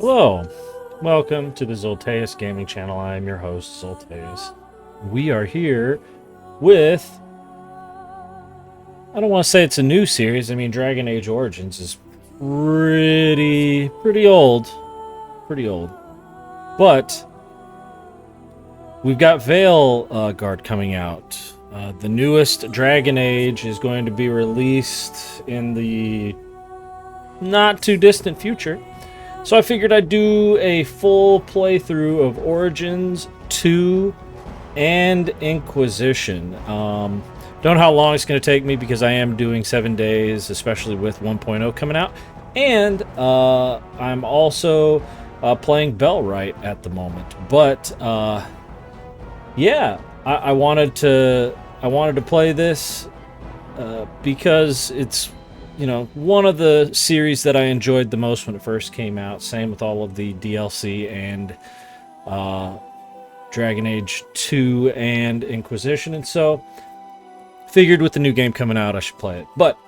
Hello, welcome to the Zolteus Gaming Channel. I am your host, Zolteus. We are here with, I don't want to say it's a new series. I mean, Dragon Age Origins is pretty old. Pretty old. But we've got Veil Guard coming out. The newest Dragon Age is going to be released in the not too distant future. So I figured I'd do a full playthrough of Origins 2 and Inquisition. Don't know how long it's going to take me because I am doing 7 days, especially with 1.0 coming out. And I'm also playing Bellwright at the moment. But yeah, I wanted to play this because it's one of the series that I enjoyed the most when it first came out. Same with all of the DLC and Dragon Age 2 and Inquisition. And so, figured with the new game coming out, I should play it. But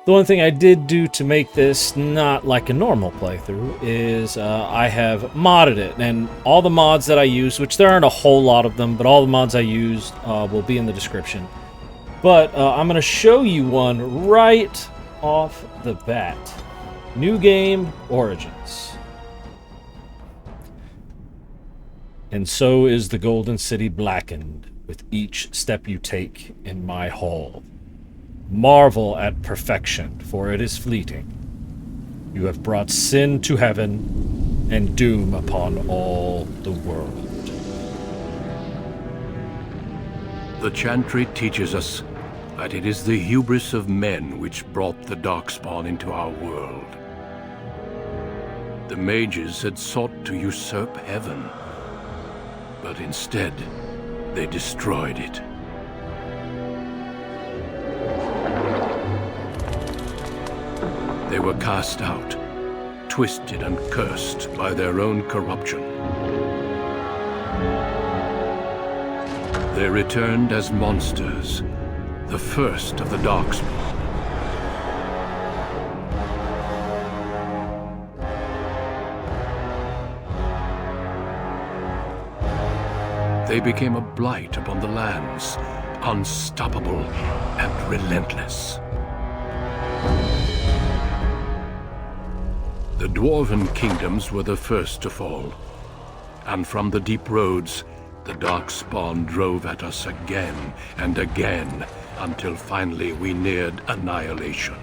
the one thing I did do to make this not like a normal playthrough is I have modded it. And all the mods that I use, which there aren't a whole lot of them, but all the mods I used will be in the description. But I'm going to show you one right off the bat. New game, Origins. And so is the Golden City blackened with each step you take in my hall. Marvel at perfection, for it is fleeting. You have brought sin to heaven and doom upon all the world. The Chantry teaches us that it is the hubris of men which brought the Darkspawn into our world. The mages had sought to usurp heaven, but instead they destroyed it. They were cast out, twisted and cursed by their own corruption. They returned as monsters, the first of the Darkspawn. They became a blight upon the lands, unstoppable and relentless. The Dwarven kingdoms were the first to fall, and from the deep roads, the Darkspawn drove at us again and again, until finally we neared annihilation.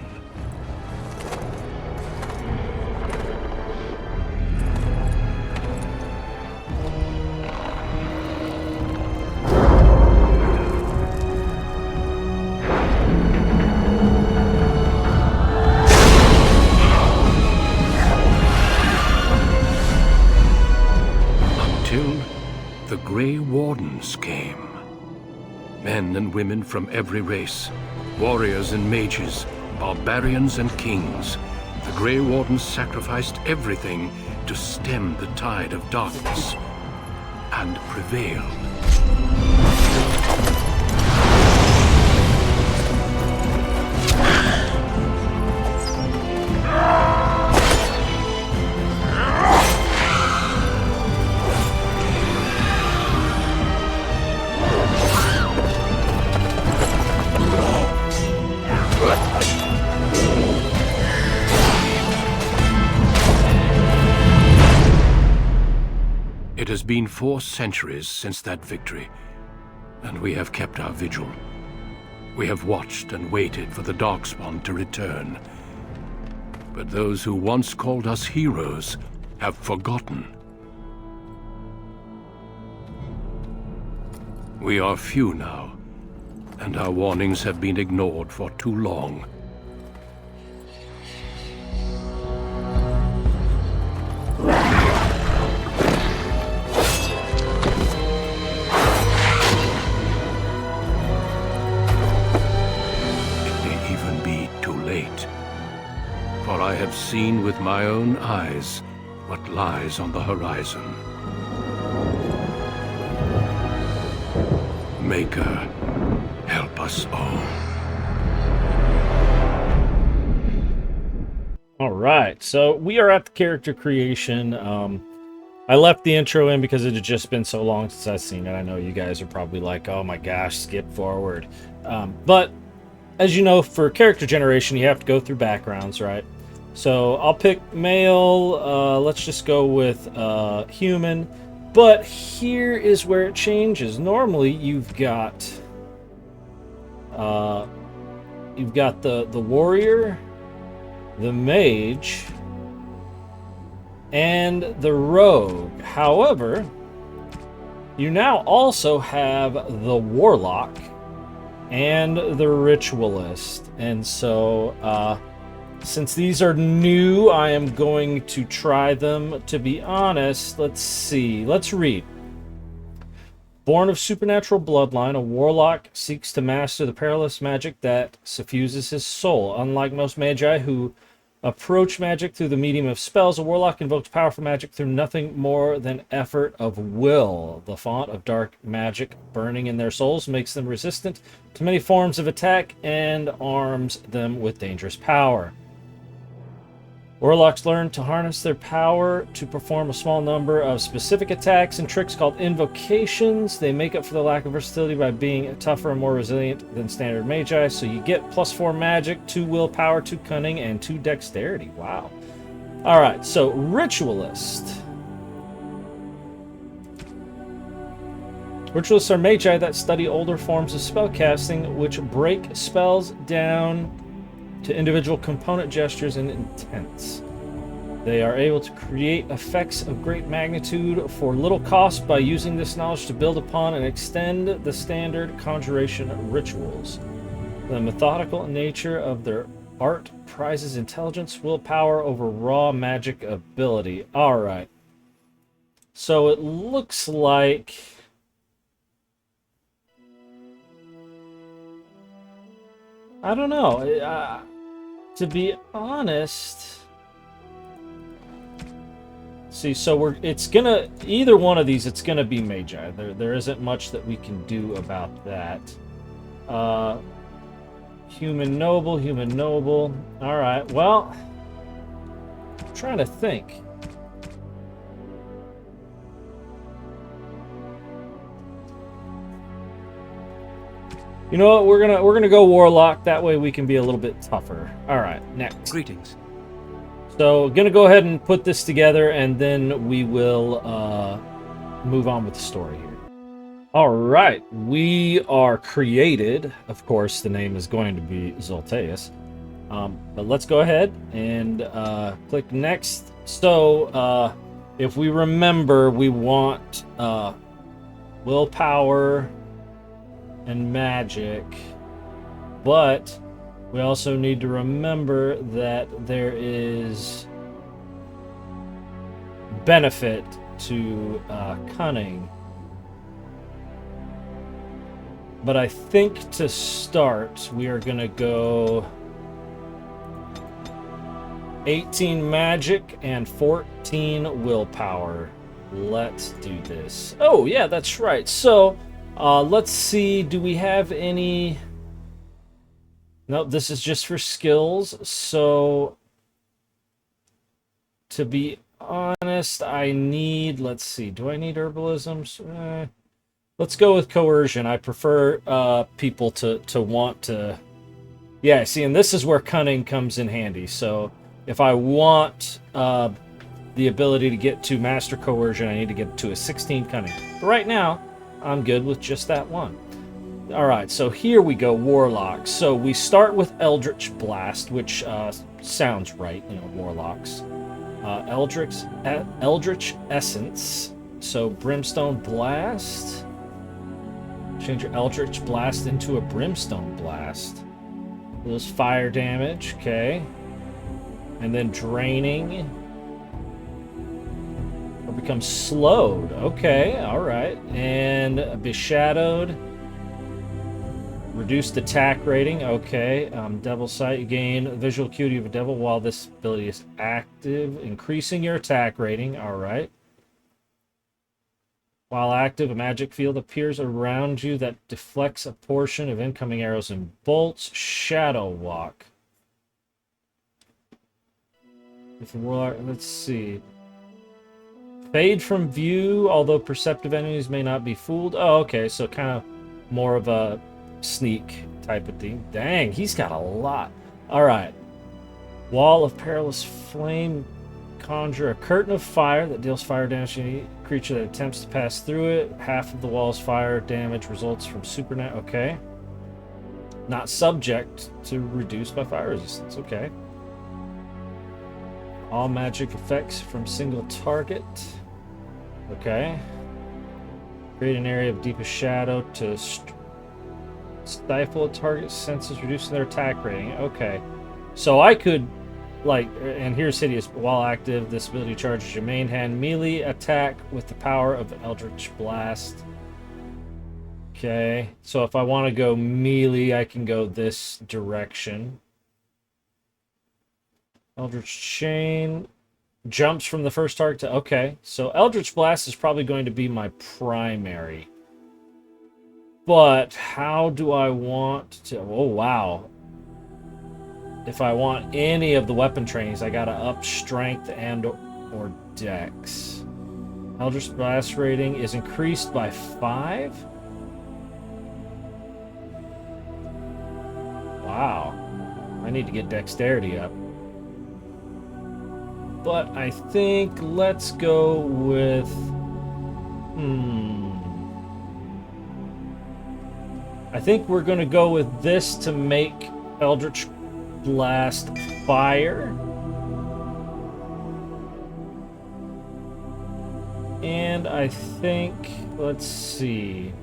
Until the Grey Wardens came. Men and women from every race, warriors and mages, barbarians and kings. The Grey Wardens sacrificed everything to stem the tide of darkness, and prevailed. It has been 4 centuries since that victory, and we have kept our vigil. We have watched and waited for the Darkspawn to return. But those who once called us heroes have forgotten. We are few now, and our warnings have been ignored for too long. For I have seen with my own eyes what lies on the horizon. Maker, help us all. All right, so we are at the character creation. I left the intro in because it had just been so long since I've seen it. I know you guys are probably like, oh my gosh, skip forward. But as you know, for character generation, you have to go through backgrounds, right? So I'll pick male. Let's just go with human. But here is where it changes. Normally, you've got the warrior, the mage, and the rogue. However, you now also have the warlock and the ritualist. And so, since these are new, I am going to try them. To be honest, let's see. Let's read. Born of supernatural bloodline, a warlock seeks to master the perilous magic that suffuses his soul. Unlike most magi who approach magic through the medium of spells, a warlock invokes powerful magic through nothing more than effort of will. The font of dark magic burning in their souls makes them resistant to many forms of attack and arms them with dangerous power. Warlocks learn to harness their power to perform a small number of specific attacks and tricks called invocations. They make up for the lack of versatility by being tougher and more resilient than standard magi. So you get +4 magic, 2 willpower, 2 cunning, and 2 dexterity. Wow. All right, so ritualist. Ritualists are magi that study older forms of spellcasting, which break spells down to individual component gestures and intents. They are able to create effects of great magnitude for little cost by using this knowledge to build upon and extend the standard conjuration rituals. The methodical nature of their art prizes intelligence, willpower over raw magic ability. All right. So it looks like I don't know. To be honest, see, so it's gonna either one of these. It's gonna be magi. There isn't much that we can do about that. Human noble, human noble. All right. Well, I'm trying to think. You know what? We're gonna go warlock. That way we can be a little bit tougher. All right, next. Greetings. So gonna go ahead and put this together, and then we will move on with the story here. All right, we are created. Of course, the name is going to be Zolteus. But let's go ahead and click next. So if we remember, we want willpower and magic, but we also need to remember that there is benefit to cunning. But I think to start, we are going to go 18 magic and 14 willpower. Let's do this. Oh, yeah, that's right. So let's see, do we have any... No, this is just for skills. So, to be honest, I need... Let's see, do I need herbalisms? Let's go with coercion. I prefer people to want to... Yeah, see, and this is where cunning comes in handy. So, if I want the ability to get to master coercion, I need to get to a 16 cunning. But right now, I'm good with just that one. Alright, so here we go, warlocks. So we start with Eldritch Blast, which sounds right, you know, warlocks. Eldritch Essence. So Brimstone Blast. Change your Eldritch Blast into a Brimstone Blast. Those fire damage, okay. And then Draining. Or becomes slowed. Okay, alright. And Beshadowed. Reduced attack rating. Okay. Devil Sight. You gain visual acuity of a devil while this ability is active, increasing your attack rating. Alright. While active, a magic field appears around you that deflects a portion of incoming arrows and bolts. Shadow Walk. If a warlock, let's see. Fade from view, although perceptive enemies may not be fooled. Oh, okay, so kind of more of a sneak type of thing. Dang, he's got a lot. All right. Wall of Perilous Flame. Conjure a curtain of fire that deals fire damage to any creature that attempts to pass through it. Half of the wall's fire damage results from supernatural. Okay. Not subject to reduced by fire resistance. Okay. All magic effects from single target. Okay. Create an area of deepest shadow to stifle a target's senses, reducing their attack rating. Okay. So I could, like, and here's Hideous. While active, this ability charges your main hand melee attack with the power of Eldritch Blast. Okay. So if I want to go melee, I can go this direction. Eldritch Chain jumps from the first target to... Okay, so Eldritch Blast is probably going to be my primary. But how do I want to... Oh, wow. If I want any of the weapon trainings, I gotta up strength and or dex. Eldritch Blast rating is increased by 5? Wow. I need to get dexterity up. But I think let's go with... I think we're going to go with this to make Eldritch Blast fire. And I think... Let's see...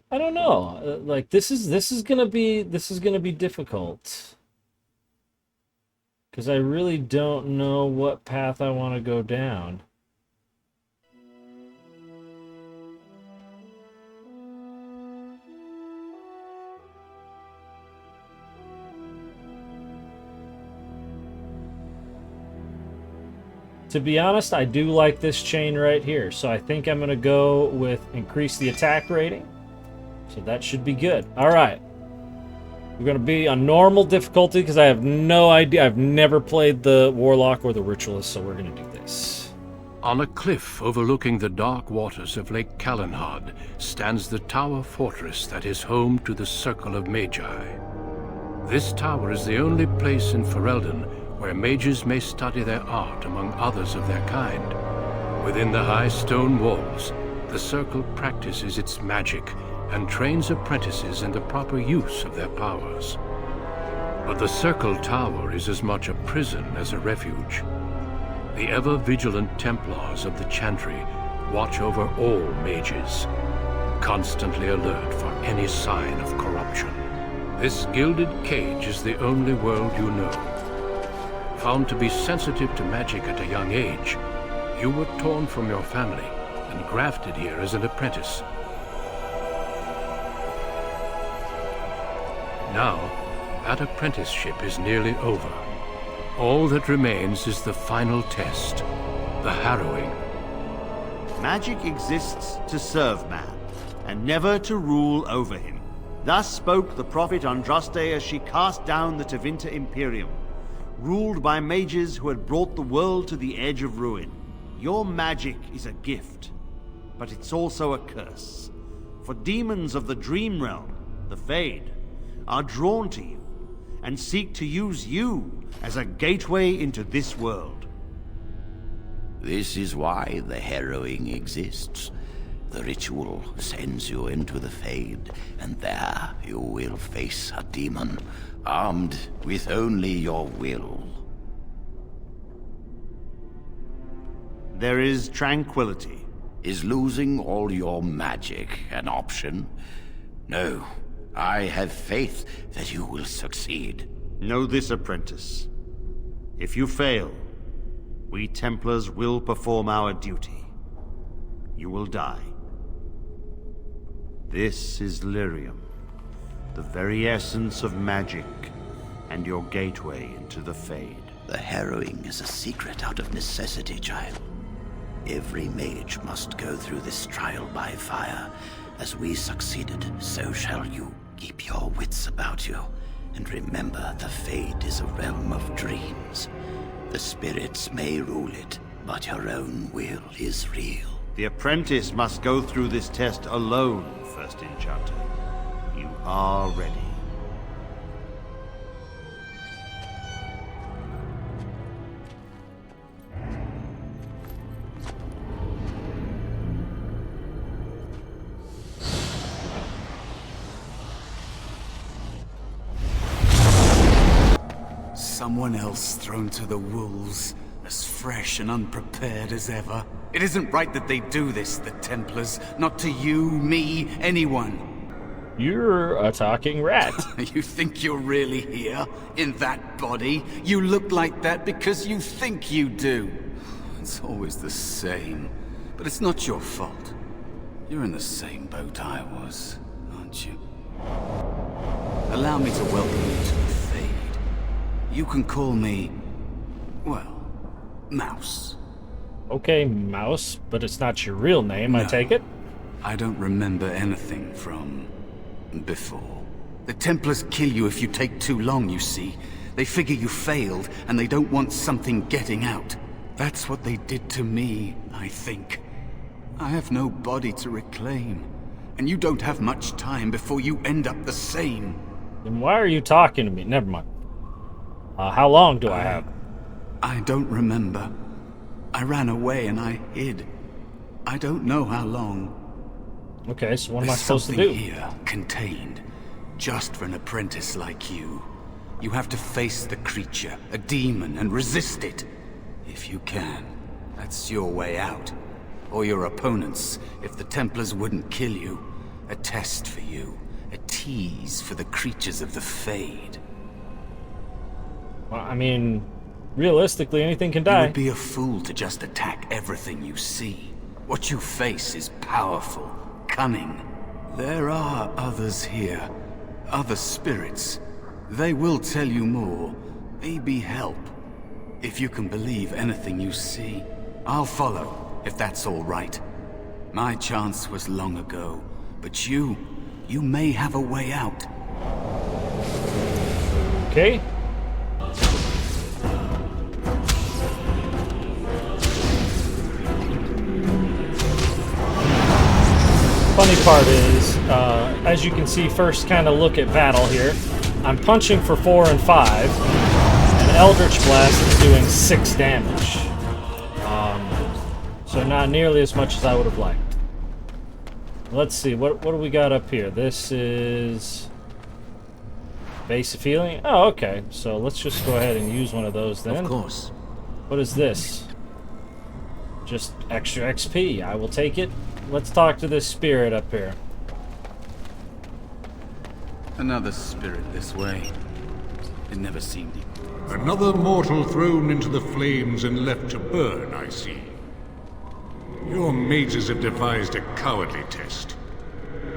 I don't know. Like this is gonna be difficult because I really don't know what path I want to go down. To be honest, I do like this chain right here, so I think I'm gonna go with increase the attack rating. So that should be good. All right. We're going to be on normal difficulty because I have no idea. I've never played the Warlock or the Ritualist, so we're going to do this. On a cliff overlooking the dark waters of Lake Kalenhad stands the Tower Fortress that is home to the Circle of Magi. This tower is the only place in Ferelden where mages may study their art among others of their kind. Within the high stone walls, the Circle practices its magic and trains apprentices in the proper use of their powers. But the Circle Tower is as much a prison as a refuge. The ever-vigilant Templars of the Chantry watch over all mages, constantly alert for any sign of corruption. This gilded cage is the only world you know. Found to be sensitive to magic at a young age, you were torn from your family and grafted here as an apprentice. Now, that apprenticeship is nearly over. All that remains is the final test, the harrowing. Magic exists to serve man, and never to rule over him. Thus spoke the prophet Andraste as she cast down the Tevinter Imperium, ruled by mages who had brought the world to the edge of ruin. Your magic is a gift, but it's also a curse. For demons of the Dream Realm, the Fade, are drawn to you and seek to use you as a gateway into this world. This is why the harrowing exists. The ritual sends you into the Fade, and there you will face a demon, armed with only your will. There is tranquility. Is losing all your magic an option? No. I have faith that you will succeed. Know this, apprentice. If you fail, we Templars will perform our duty. You will die. This is Lyrium, the very essence of magic, and your gateway into the Fade. The harrowing is a secret out of necessity, child. Every mage must go through this trial by fire. As we succeeded, so shall you. Keep your wits about you. And remember, the Fade is a realm of dreams. The spirits may rule it, but your own will is real. The apprentice must go through this test alone, First Enchanter. You are ready. Someone else thrown to the wolves, as fresh and unprepared as ever. It isn't right that they do this, the Templars. Not to you, me, anyone. You're a talking rat. You think you're really here? In that body? You look like that because you think you do. It's always the same. But it's not your fault. You're in the same boat I was, aren't you? Allow me to welcome you to the Fade. You can call me, well, Mouse. Okay, Mouse, but it's not your real name, I No. take it? I don't remember anything from before. The Templars kill you if you take too long, you see. They figure you failed, and they don't want something getting out. That's what they did to me, I think. I have no body to reclaim, and you don't have much time before you end up the same. Then why are you talking to me? Never mind. How long do I have? I don't remember. I ran away and I hid. I don't know how long. Okay, so what am I There's supposed to something do? here, contained, just for an apprentice like you. You have to face the creature, a demon, and resist it. If you can. That's your way out. Or your opponent's, if the Templars wouldn't kill you. A test for you. A tease for the creatures of the Fade. Well, I mean, realistically, anything can You die. would be a fool to just attack everything you see. What you face is powerful, cunning. There are others here, other spirits. They will tell you more, maybe help. If you can believe anything you see, I'll follow, if that's all right. My chance was long ago, but you may have a way out. Okay. Funny part is, as you can see, first kind of look at battle here. I'm punching for 4 and 5, and Eldritch Blast is doing 6 damage. So not nearly as much as I would have liked. Let's see, what do we got up here? This is base of healing. Oh, okay. So let's just go ahead and use one of those then. Of course. What is this? Just extra XP. I will take it. Let's talk to this spirit up here. Another spirit this way. It never seemed Another mortal thrown into the flames and left to burn, I see. Your mages have devised a cowardly test.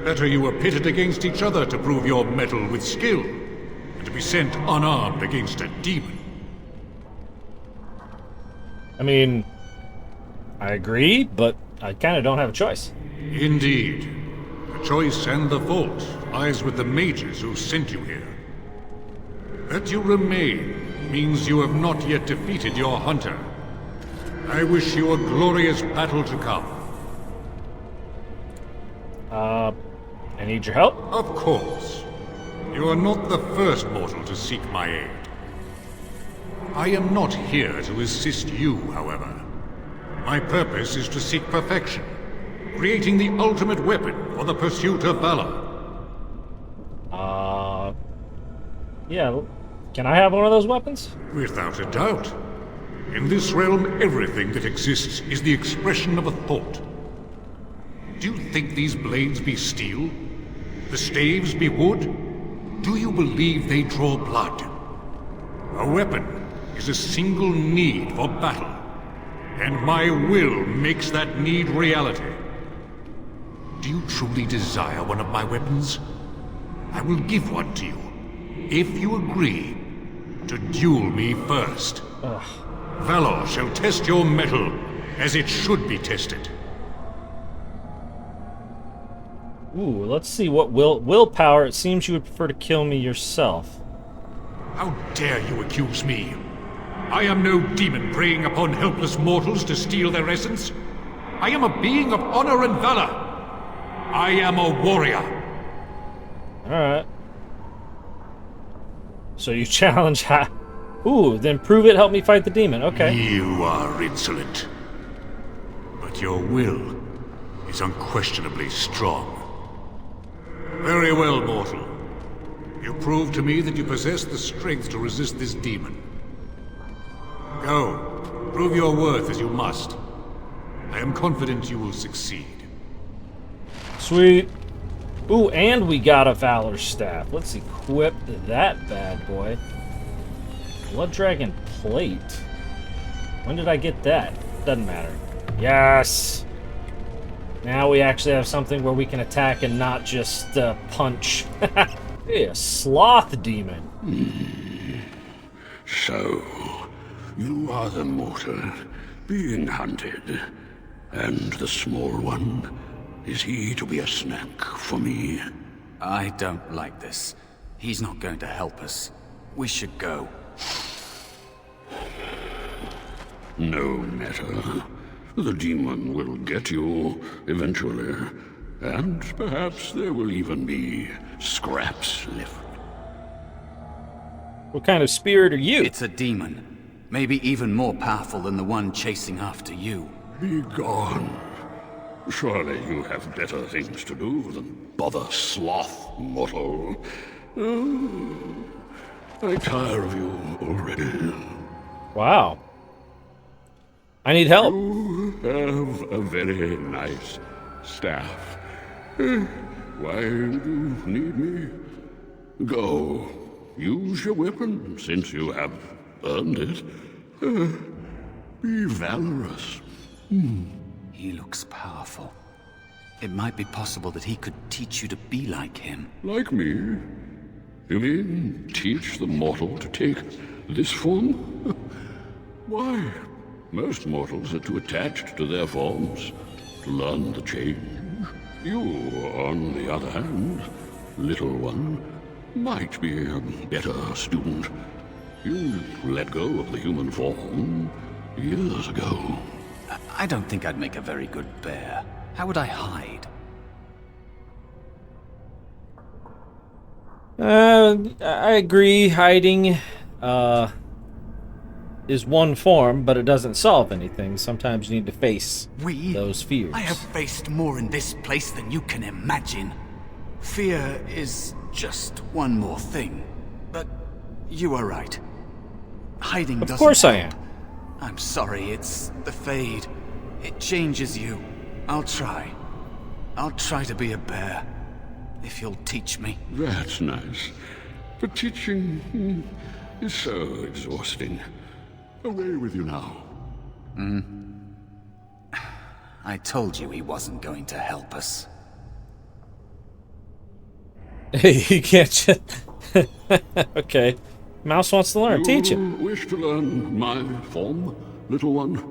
Better you were pitted against each other to prove your mettle with skill, and to be sent unarmed against a demon. I mean, I agree, but I kind of don't have a choice. Indeed. The choice and the fault lies with the mages who sent you here. That you remain means you have not yet defeated your hunter. I wish you a glorious battle to come. I need your help. Of course. You are not the first mortal to seek my aid. I am not here to assist you, however. My purpose is to seek perfection, creating the ultimate weapon for the pursuit of valor. Yeah, can I have one of those weapons? Without a doubt. In this realm, everything that exists is the expression of a thought. Do you think these blades be steel? The staves be wood? Do you believe they draw blood? A weapon is a single need for battle, and my will makes that need reality. Do you truly desire one of my weapons? I will give one to you, if you agree to duel me first. Valor shall test your mettle as it should be tested. Ooh, let's see what willpower. It seems you would prefer to kill me yourself. How dare you accuse me? I am no demon preying upon helpless mortals to steal their essence. I am a being of honor and valor. I am a warrior. Alright. So you challenge Ooh, then prove it, help me fight the demon. Okay. You are insolent. But your will is unquestionably strong. Very well, mortal. You prove to me that you possess the strength to resist this demon. Go, prove your worth as you must. I am confident you will succeed. Sweet. Ooh, and we got a Valor Staff. Let's equip that bad boy. Blood Dragon Plate. When did I get that? Doesn't matter. Yes! Now we actually have something where we can attack and not just punch. Hey, a Sloth Demon. So, you are the mortal being hunted. And the small one, is he to be a snack for me? I don't like this. He's not going to help us. We should go. No matter. The demon will get you eventually. And perhaps there will even be scraps left. What kind of spirit are you? It's a demon. Maybe even more powerful than the one chasing after you. Be gone. Surely you have better things to do than bother sloth, mortal. I tire of you already. Wow. I need help. You have a very nice staff. Why do you need me? Go. Use your weapon, since you have earned it. Be valorous. He looks powerful. It might be possible that he could teach you to be like him. Like me? You mean teach the mortal to take this form? Why, most mortals are too attached to their forms to learn the change. You, on the other hand, little one, might be a better student. You let go of the human form years ago. I don't think I'd make a very good bear. How would I hide? I agree. Hiding is one form, but it doesn't solve anything. Sometimes you need to face those fears. I have faced more in this place than you can imagine. Fear is just one more thing. But you are right. Hiding doesn't Of course I help. am. I'm sorry, it's the Fade. It changes you. I'll try. I'll try to be a bear. If you'll teach me. That's nice. But teaching is so exhausting. Away with you now. I told you he wasn't going to help us. Hey, you can't just... Okay. Mouse wants to learn. Teach him. You wish to learn my form, little one?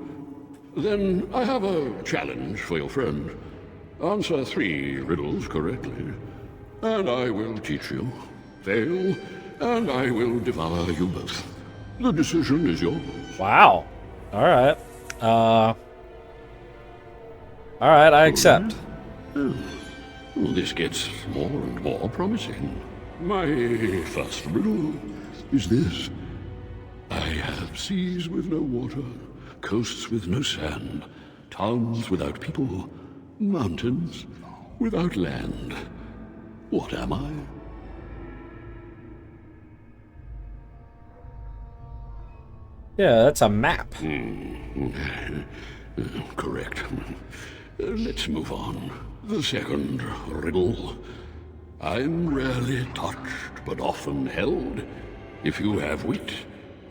Then I have a challenge for your friend. Answer 3 riddles correctly, and I will teach you. Fail, and I will devour you both. The decision is yours. Wow. Alright. Alright, I accept. Well, this gets more and more promising. My first riddle is this. I have seas with no water, coasts with no sand, towns without people, mountains without land. What am I? Yeah, that's a map. Correct. Let's move on. The second riddle. I'm rarely touched, but often held. If you have wit,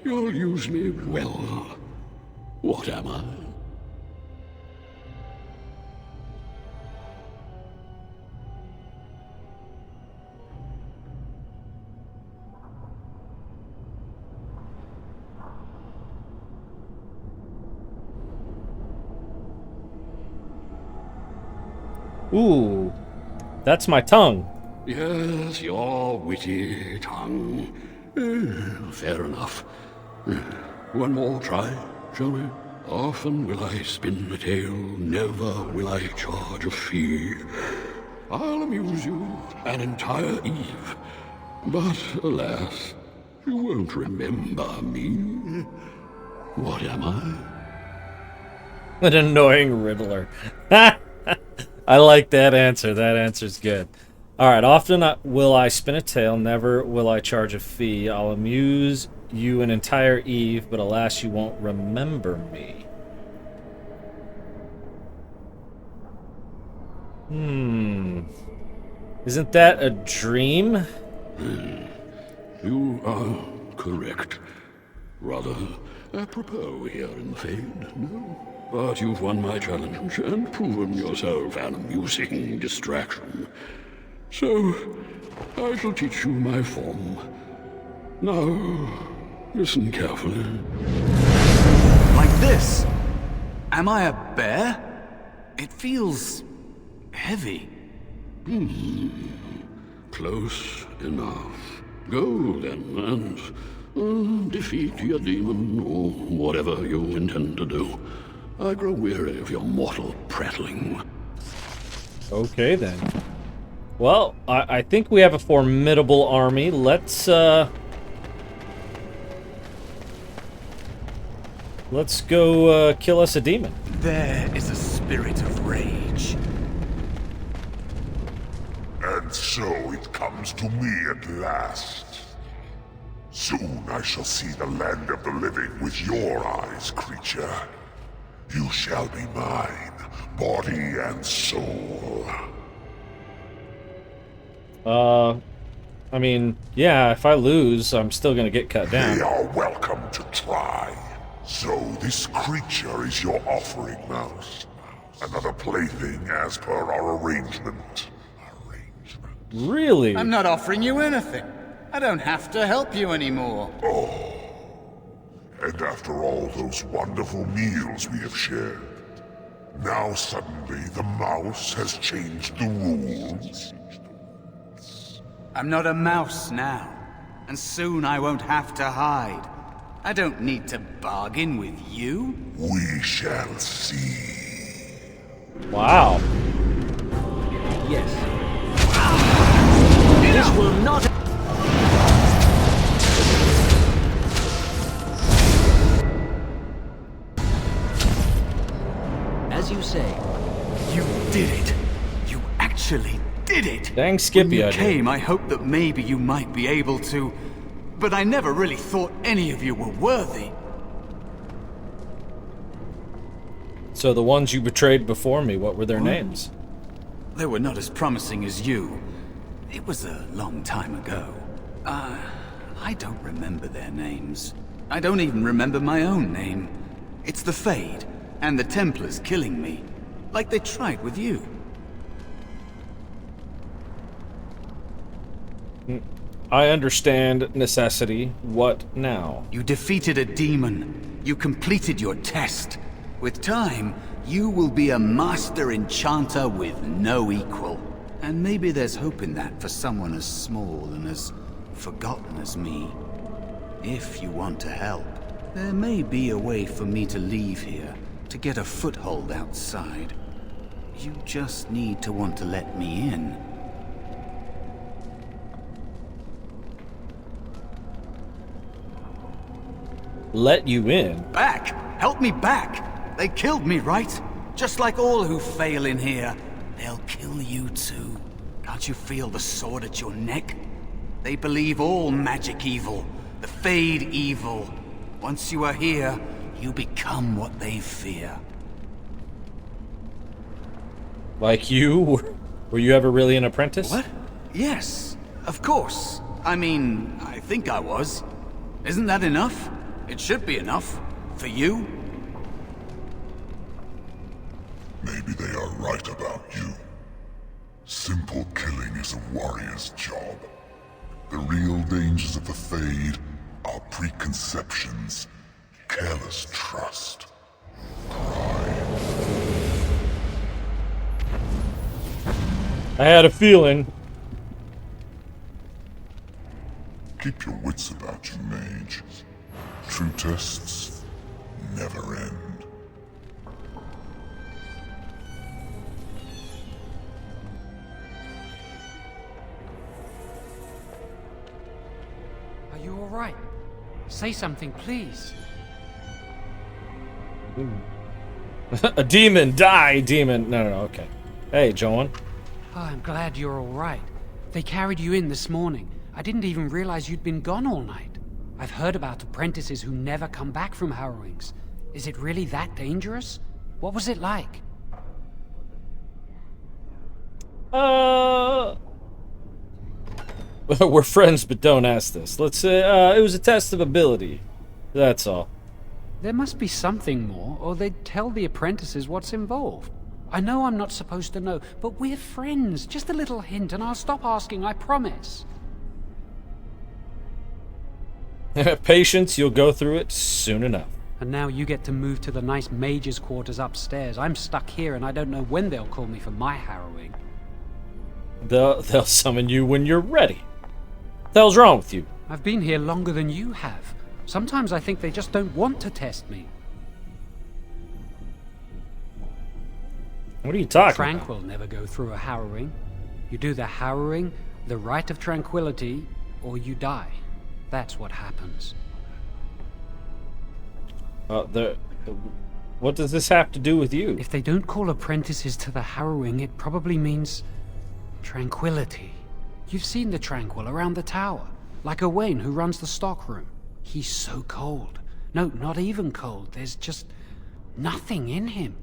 you'll use me well. What am I? Ooh, that's my tongue. Yes, your witty tongue. Fair enough. One more try, shall we? Often will I spin a tale, never will I charge a fee. I'll amuse you an entire eve, but alas, you won't remember me. What am I? An annoying riddler. I like that answer. That answer's good. Alright, often will I spin a tale, never will I charge a fee. I'll amuse you an entire eve, but alas, you won't remember me. Isn't that a dream? You are correct. Rather apropos here in the Fade, no? But you've won my challenge and proven yourself an amusing distraction. So, I shall teach you my form. Now, listen carefully. Like this? Am I a bear? It feels heavy. Close enough. Go then and defeat your demon or whatever you intend to do. I grow weary of your mortal prattling. Okay then. Well, I think we have a formidable army. Let's go kill us a demon. There is a spirit of rage. And so it comes to me at last. Soon I shall see the land of the living with your eyes, creature. You shall be mine, body and soul. I mean, yeah, if I lose, I'm still gonna get cut down. They are welcome to try. So this creature is your offering, Mouse. Another plaything as per our arrangement. Really? I'm not offering you anything. I don't have to help you anymore. And after all those wonderful meals we have shared, now suddenly the mouse has changed the rules. I'm not a mouse now, and soon I won't have to hide. I don't need to bargain with you. We shall see. Wow. Yes. This will not... As you say. You did it. You actually did it. Dang Skippy, When I you did. came, I hoped that maybe you might be able to, but I never really thought any of you were worthy. So the ones you betrayed before me, what were their names? They were not as promising as you. It was a long time ago. I don't remember their names. I don't even remember my own name. It's the Fade, and the Templars killing me. Like they tried with you. I understand necessity. What now? You defeated a demon. You completed your test. With time, you will be a master enchanter with no equal. And maybe there's hope in that for someone as small and as forgotten as me. If you want to help, there may be a way for me to leave here, to get a foothold outside. You just need to want to let me in. Let you in? Back! Help me back! They killed me, right? Just like all who fail in here. They'll kill you too. Can't you feel the sword at your neck? They believe all magic evil, the Fade evil. Once you are here, you become what they fear. Like you? Were you ever really an apprentice? What? Yes, of course. I mean, I think I was. Isn't that enough? It should be enough. For you? Maybe they are right about you. Simple killing is a warrior's job. The real dangers of the Fade are preconceptions, careless trust, pride. I had a feeling. Keep your wits about you, mage. True tests never end. Are you all right? Say something, please. A demon, die, demon. No, okay. Hey, Joan. Oh, I'm glad you're all right. They carried you in this morning. I didn't even realize you'd been gone all night. I've heard about apprentices who never come back from harrowings. Is it really that dangerous? What was it like? We're friends, but don't ask this. Let's say, it was a test of ability. That's all. There must be something more, or they'd tell the apprentices what's involved. I know I'm not supposed to know, but we're friends. Just a little hint, and I'll stop asking, I promise. Patience, you'll go through it soon enough. And now you get to move to the nice mage's quarters upstairs. I'm stuck here, and I don't know when they'll call me for my harrowing. They'll summon you when you're ready. What the hell's wrong with you? I've been here longer than you have. Sometimes I think they just don't want to test me. What are you talking Tranquil about? never go through a harrowing. You do the harrowing, the rite of tranquility, or you die. That's what happens. What does this have to do with you? If they don't call apprentices to the harrowing, it probably means tranquility. You've seen the Tranquil around the tower, like Owain who runs the stockroom. He's so cold. No, not even cold. There's just nothing in him.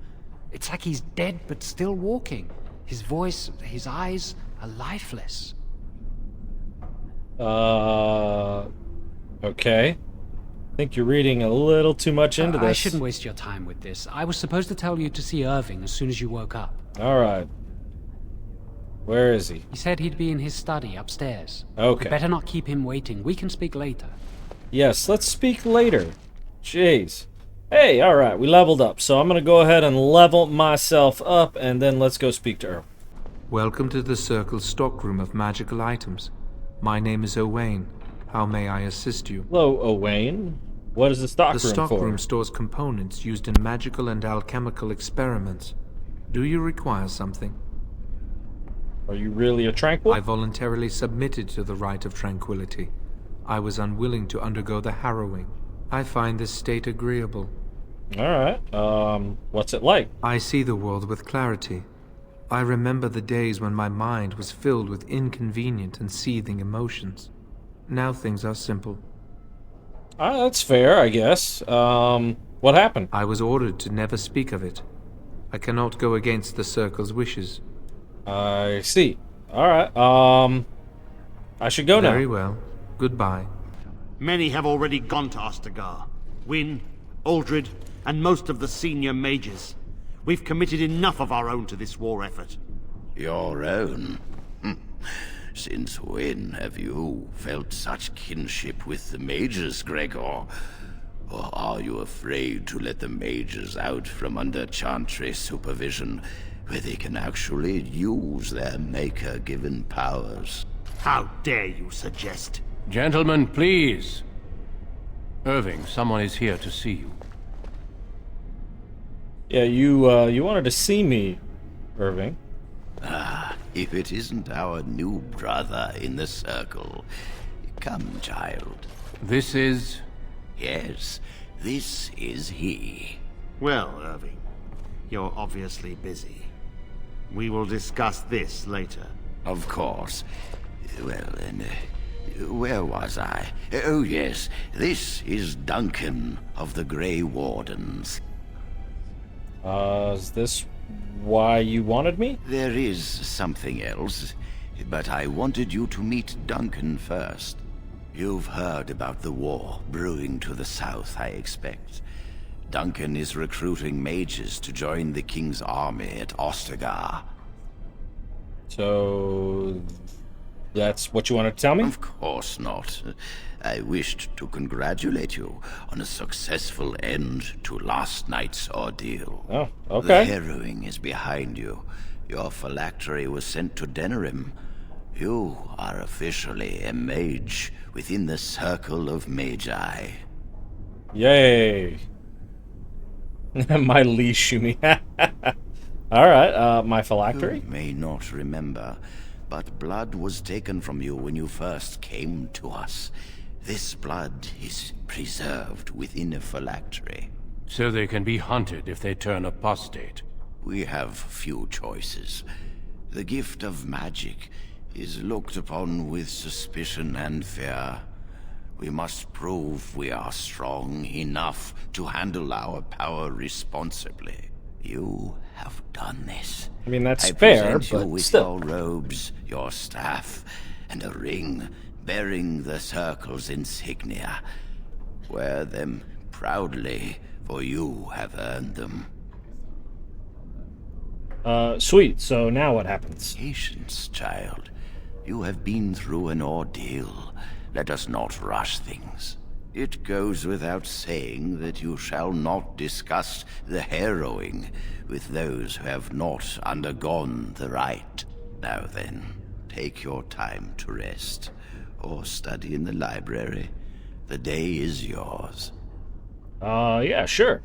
It's like he's dead but still walking. His voice, his eyes are lifeless. Okay. I think you're reading a little too much into this. I shouldn't waste your time with this. I was supposed to tell you to see Irving as soon as you woke up. Alright. Where is he? He said he'd be in his study upstairs. Okay. Better not keep him waiting. We can speak later. Yes, let's speak later. Jeez. Hey, alright, we leveled up, so I'm gonna go ahead and level myself up, and then let's go speak to Irving. Welcome to the Circle's stockroom of magical items. My name is Owain. How may I assist you? Hello, Owain. What is the stockroom for? The stockroom stores components used in magical and alchemical experiments. Do you require something? Are you really a Tranquil? I voluntarily submitted to the rite of tranquility. I was unwilling to undergo the harrowing. I find this state agreeable. Alright, what's it like? I see the world with clarity. I remember the days when my mind was filled with inconvenient and seething emotions. Now things are simple. That's fair, I guess. What happened? I was ordered to never speak of it. I cannot go against the Circle's wishes. I see. Alright, I should go now. Very well. Goodbye. Many have already gone to Ostagar. Wynne, Aldred, and most of the senior mages. We've committed enough of our own to this war effort. Your own? Since when have you felt such kinship with the mages, Gregor? Or are you afraid to let the mages out from under Chantry supervision, where they can actually use their Maker-given powers? How dare you suggest? Gentlemen, please. Irving, someone is here to see you. Yeah, you wanted to see me, Irving. Ah, if it isn't our new brother in the Circle. Come, child. This is... Yes, this is he. Well, Irving, you're obviously busy. We will discuss this later. Of course. Well, then, where was I? Oh, yes, this is Duncan of the Grey Wardens. Is this why you wanted me? There is something else, but I wanted you to meet Duncan first. You've heard about the war brewing to the south, I expect. Duncan is recruiting mages to join the King's army at Ostagar. So... that's what you wanted to tell me? Of course not. I wished to congratulate you on a successful end to last night's ordeal. Oh, okay. The harrowing is behind you, your phylactery was sent to Denerim. You are officially a mage within the circle of magi. Yay. My leash, you mean? Alright, my phylactery? You may not remember, but blood was taken from you when you first came to us. This blood is preserved within a phylactery. So they can be hunted if they turn apostate. We have few choices. The gift of magic is looked upon with suspicion and fear. We must prove we are strong enough to handle our power responsibly. You have done this. I mean, that's I fair, present you but with still. your robes, your staff, and a ring bearing the Circle's insignia. Wear them proudly, for you have earned them. Sweet. So now what happens? Patience, child. You have been through an ordeal. Let us not rush things. It goes without saying that you shall not discuss the harrowing with those who have not undergone the rite. Now then, take your time to rest, or study in the library. The day is yours. Yeah, sure.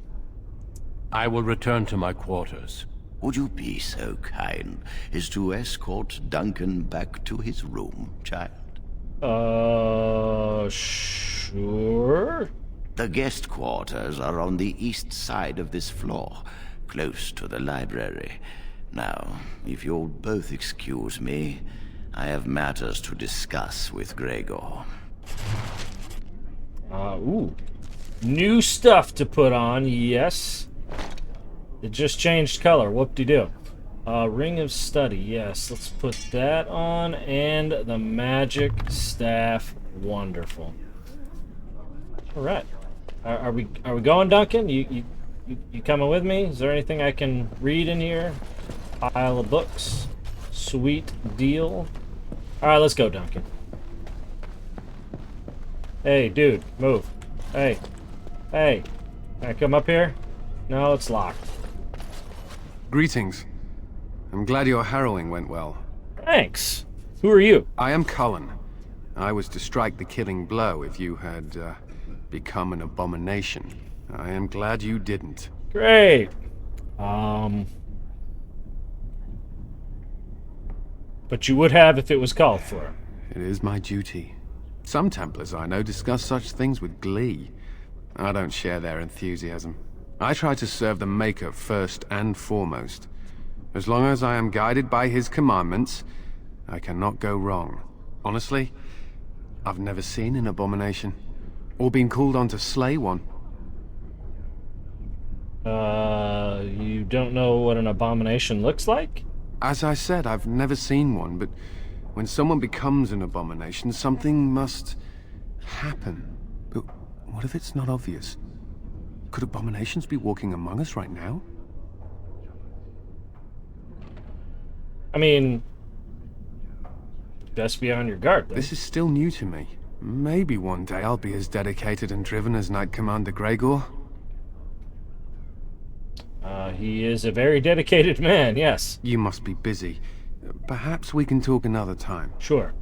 I will return to my quarters. Would you be so kind as to escort Duncan back to his room, child? Sure. The guest quarters are on the east side of this floor, close to the library. Now, if you'll both excuse me, I have matters to discuss with Gregor. Ooh. New stuff to put on, yes. It just changed color, whoop-de-doo. Ring of Study, yes. Let's put that on, and the magic staff, wonderful. All right. Are we going, Duncan? You coming with me? Is there anything I can read in here? Pile of books. Sweet deal. All right, let's go, Duncan. Hey, dude, move. Hey. Hey. Can I come up here? No, it's locked. Greetings. I'm glad your harrowing went well. Thanks. Who are you? I am Cullen. I was to strike the killing blow if you had become an abomination. I am glad you didn't. Great. But you would have if it was called for. It is my duty. Some Templars I know discuss such things with glee. I don't share their enthusiasm. I try to serve the Maker first and foremost. As long as I am guided by his commandments, I cannot go wrong. Honestly, I've never seen an abomination, or been called on to slay one. You don't know what an abomination looks like? As I said, I've never seen one, but when someone becomes an abomination, something must happen. But what if it's not obvious? Could abominations be walking among us right now? I mean, best be on your guard, though. This is still new to me. Maybe one day I'll be as dedicated and driven as Knight Commander Gregor. He is a very dedicated man, yes. You must be busy. Perhaps we can talk another time. Sure.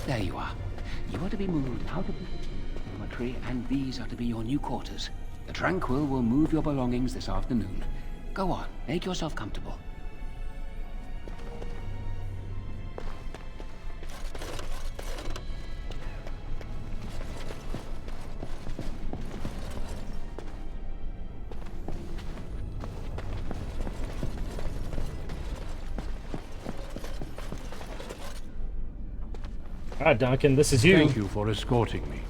There you are. You are to be moved out of the dormitory, and these are to be your new quarters. The Tranquil will move your belongings this afternoon. Go on, make yourself comfortable. God, Duncan, this is you. Thank you for escorting me.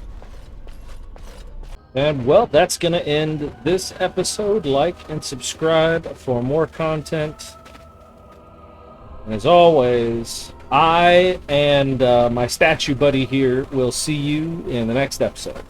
And well, that's going to end this episode. Like and subscribe for more content. And as always, I and my statue buddy here will see you in the next episode.